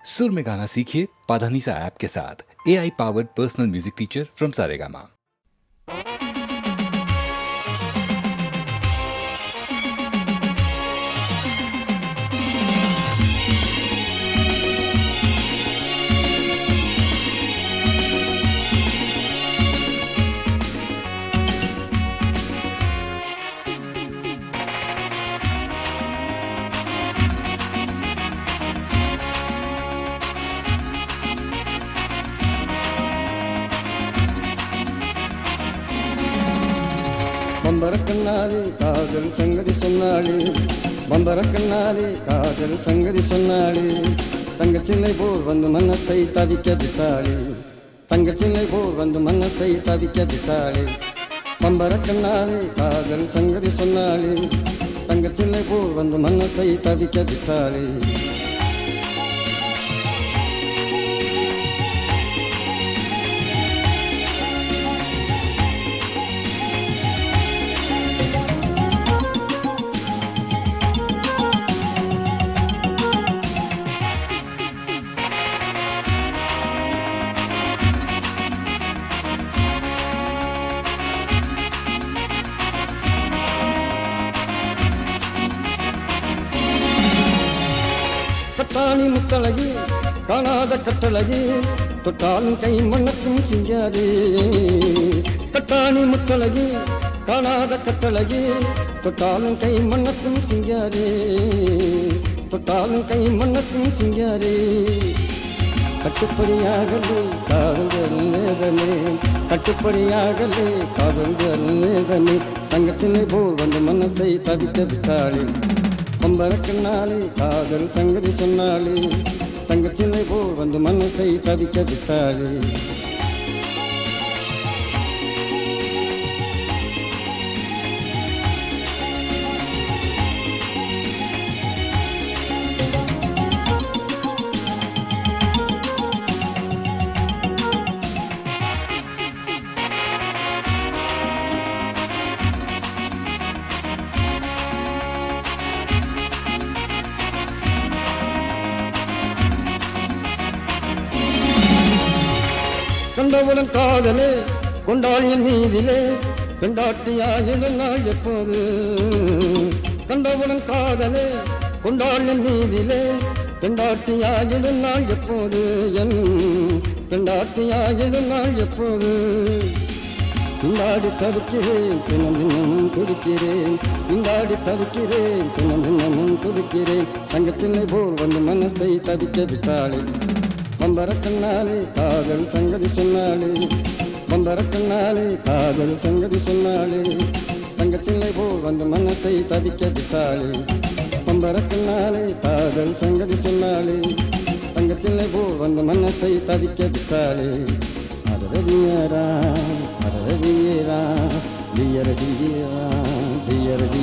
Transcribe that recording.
सुर में गाना सीखिए पाधानीसा ऐप के साथ। AI powered personal music teacher from Saregama. பம்பரக்கண்ணாலே காதல் சங்கதி சொன்னாளே, பம்பரக்கண்ணாலே காதல் சங்கதி சொன்னாளே, தங்கச்சில்லை போல் வந்து மனசை தவிக்க விட்டாளே, தங்கச்சில்லை போல் வந்து மனசை தவிக்க விட்டாளே. பம்பரக்கண்ணாலே காதல் சங்கதி சொன்னாளே, தங்கச்சில்லை போல் வந்து மனசை தவிக்க விட்டாளே. கட்டாணி முத்தழகி காணாத கட்டழகி, தொட்டாலும் கை மண்ணக்கும் சிங்காரே. கட்டாணி முத்தழகி காணாத கட்டழகி, தொட்டாலும் கை மண்ணக்கும் சிங்காரே, தொட்டாலும் கை மண்ணக்கும் சிங்காரே. கட்டுப்படியாகலே காதல் வேதனை, கட்டுப்படியாகலே காதல் வேதனை, தங்கச்சிலை போல் வந்து மனசை தவிக்க விட்டாளே. பம்பரக்கண்ணாலே காதல் சங்கதி சொன்னாளே, தங்கச்சிலை போல் வந்து மனசை தவிக்க விட்டாளே. கண்டவுடன் காதலே கொண்டாளியின் மீதிலே, பெண்டாட்டியாயிடும் நாள் எப்போது. கண்டவுடன் காதலே கொண்டாளியின் மீதிலே, பெண்டாட்டியாயிடும் நாள் எப்போது. என் பெண்டாட்டியாயிடும் நாள் எப்போது. திண்டாடி தவிக்கிறேன் தினம் தினமும் துடிக்கிறேன், திண்டாடி தவிக்கிறேன் தினம் தினமும் துடிக்கிறேன், தங்கச்சில்லை போல் வந்து மனசை தவிக்க விட்டாளே. பம்பரக்கண்ணாலே காதல் சங்கதி சொன்னாளே, பம்பரக்கண்ணாலே காதல் சங்கதி சொன்னாளே, தங்கச்சில்லை போல் வந்து மனசை தவிக்க விட்டாளே. பம்பரக்கண்ணாலே காதல் சங்கதி சொன்னாளே, தங்கச்சில்லை போல் வந்து மனசை தவிக்க விட்டாளே. அரடியரா அரடியரா டியரடியரா டியரடி